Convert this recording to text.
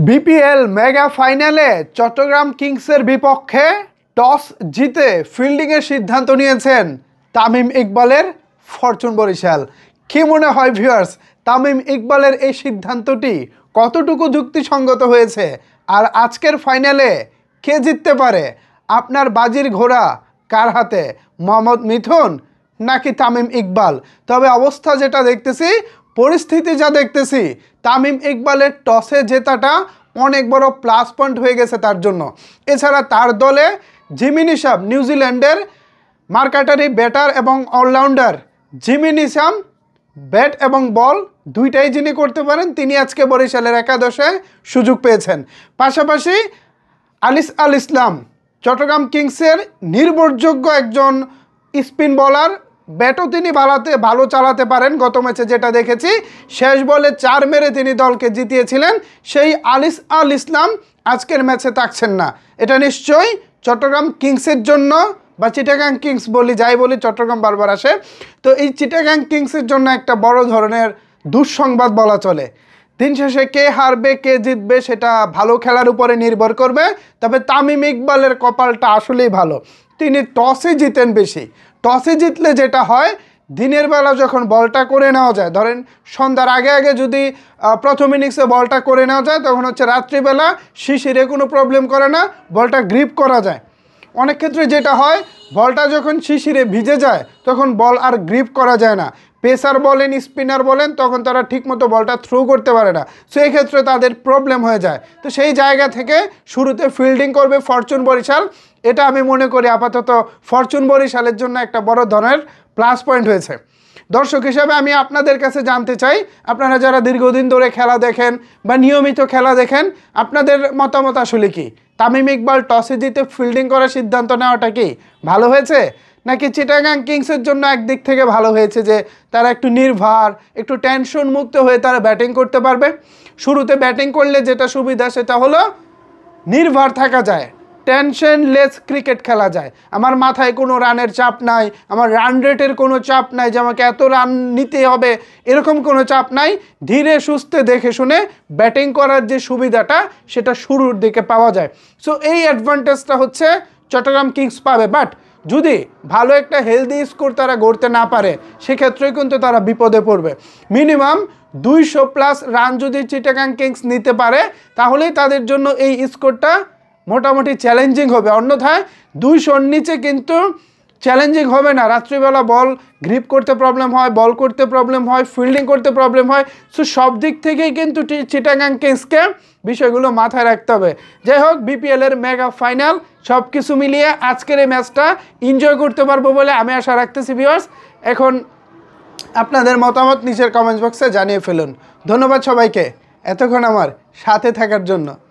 BPL mega ফাইনালে চট্টগ্রাম কিংসের বিপক্ষে টস জিতে ফিল্ডিংয়ের সিদ্ধান্ত নিয়েছেন তামিম ইকবালের ফরচুন বরিশাল। কী মনে হয় ভিউয়ার্স, তামিম ইকবালের এই সিদ্ধান্তটি কতটুকু যুক্তিসঙ্গত হয়েছে? আর আজকের ফাইনালে কে জিততে পারে? আপনার বাজির ঘোড়া কার হাতে, মোহাম্মদ মিথুন নাকি তামিম ইকবাল? তবে অবস্থা যেটা দেখতেছি, পরিস্থিতি যা দেখতেছি, তামিম ইকবালের টসে জেতাটা অনেক বড় প্লাস পয়েন্ট হয়ে গেছে তার জন্য। এছাড়া তার দলে জিমি নিশাম, নিউজিল্যান্ডের মার্কাটারি ব্যাটার এবং অলরাউন্ডার জিমি নিশাম ব্যাট এবং বল দুইটাই যিনি করতে পারেন, তিনি আজকে বরিশালের একাদশে সুযোগ পেয়েছেন। পাশাপাশি আলিস আল ইসলাম চট্টগ্রাম কিংসের নির্ভরযোগ্য একজন স্পিন বোলার, ব্যাটও তিনি ভালো চালাতে পারেন। গত ম্যাচে যেটা দেখেছি, শেষ বলে 4 মেরে তিনি দলকে জিতিয়েছিলেন। সেই আলিস আল ইসলাম আজকের ম্যাচে থাকছেন না। এটা নিশ্চয়ই চট্টগ্রাম কিংসের জন্য, বা চিটাগাং কিংস বলি, যাই বলি, চট্টগ্রাম বারবার আসে, তো এই চিটাগাং কিংসের জন্য একটা বড় ধরনের দুঃসংবাদ বলা চলে। দিন শেষে কে হারবে কে জিতবে সেটা ভালো খেলার উপরে নির্ভর করবে। তবে তামিম ইকবালের কপালটা আসলেই ভালো, তিনি টসে জিতেন বেশি। টসে জিতলে যেটা হয়, দিনের বেলা যখন বলটা করে নেওয়া যায়, ধরেন সন্ধ্যার আগে আগে যদি প্রথম ইনিংসে বলটা করে নেওয়া যায়, তখন হচ্ছে রাত্রিবেলা শিশিরে কোনো প্রবলেম করে না, বলটা গ্রিপ করা যায়। অনেক ক্ষেত্রে যেটা হয়, বলটা যখন শিশিরে ভিজে যায় তখন বল আর গ্রিপ করা যায় না। পেসার বলেন, স্পিনার বলেন, তখন তারা ঠিকমতো বলটা থ্রো করতে পারে না। সেই ক্ষেত্রে তাদের প্রবলেম হয়ে যায়। তো সেই জায়গা থেকে শুরুতে ফিল্ডিং করবে ফরচুন বরিশাল। এটা আমি মনে করি আপাতত ফরচুন বরিশালের জন্য একটা বড় ধরনের প্লাস পয়েন্ট হয়েছে। দর্শক হিসাবে আমি আপনাদের কাছে জানতে চাই, আপনারা যারা দীর্ঘদিন ধরে খেলা দেখেন বা নিয়মিত খেলা দেখেন, আপনাদের মতামত আসলে কি? তামিম ইকবাল টসে জিতে ফিল্ডিং করার সিদ্ধান্ত নেওয়াটা কি ভালো হয়েছে, নাকি চিটাগাং কিংসের জন্য একদিক থেকে ভালো হয়েছে যে তারা একটু নির্ভার, একটু টেনশন মুক্ত হয়ে তারা ব্যাটিং করতে পারবে? শুরুতে ব্যাটিং করলে যেটা সুবিধা সেটা হলো নির্ভার থাকা যায়, টেনশনলেস ক্রিকেট খেলা যায়। আমার মাথায় কোনো রানের চাপ নাই, আমার রান রেটের কোনো চাপ নাই যে আমাকে এত রান নিতে হবে, এরকম কোনো চাপ নাই। ধীরে সুস্থে দেখে শুনে ব্যাটিং করার যে সুবিধাটা, সেটা শুরুর দিকে পাওয়া যায়। সো এই অ্যাডভান্টেজটা হচ্ছে চট্টগ্রাম কিংস পাবে। বাট যদি ভালো একটা হেলদি স্কোর তারা গড়তে না পারে, সেক্ষেত্রে কিন্তু তারা বিপদে পড়বে। মিনিমাম 200+ রান যদি চিটাগাং কিংস নিতে পারে, তাহলেই তাদের জন্য এই স্কোরটা মোটামুটি চ্যালেঞ্জিং হবে। অন্যথায় 200-র নিচে কিন্তু চ্যালেঞ্জিং হবে না। রাত্রিবেলা বল গ্রিপ করতে প্রবলেম হয়, বল করতে প্রবলেম হয়, ফিল্ডিং করতে প্রবলেম হয়। সো সব দিক থেকেই কিন্তু চিটাগাং কিংসকে বিষয়গুলো মাথায় রাখতে হবে। যাই হোক, বিপিএলের মেগা ফাইনাল সব কিছু মিলিয়ে আজকের এই ম্যাচটা এনজয় করতে পারবো বলে আমি আশা রাখতেছি ভিউয়ার্স। এখন আপনাদের মতামত নিচের কমেন্টস বক্সে জানিয়ে ফেলুন। ধন্যবাদ সবাইকে এতক্ষণ আমার সাথে থাকার জন্য।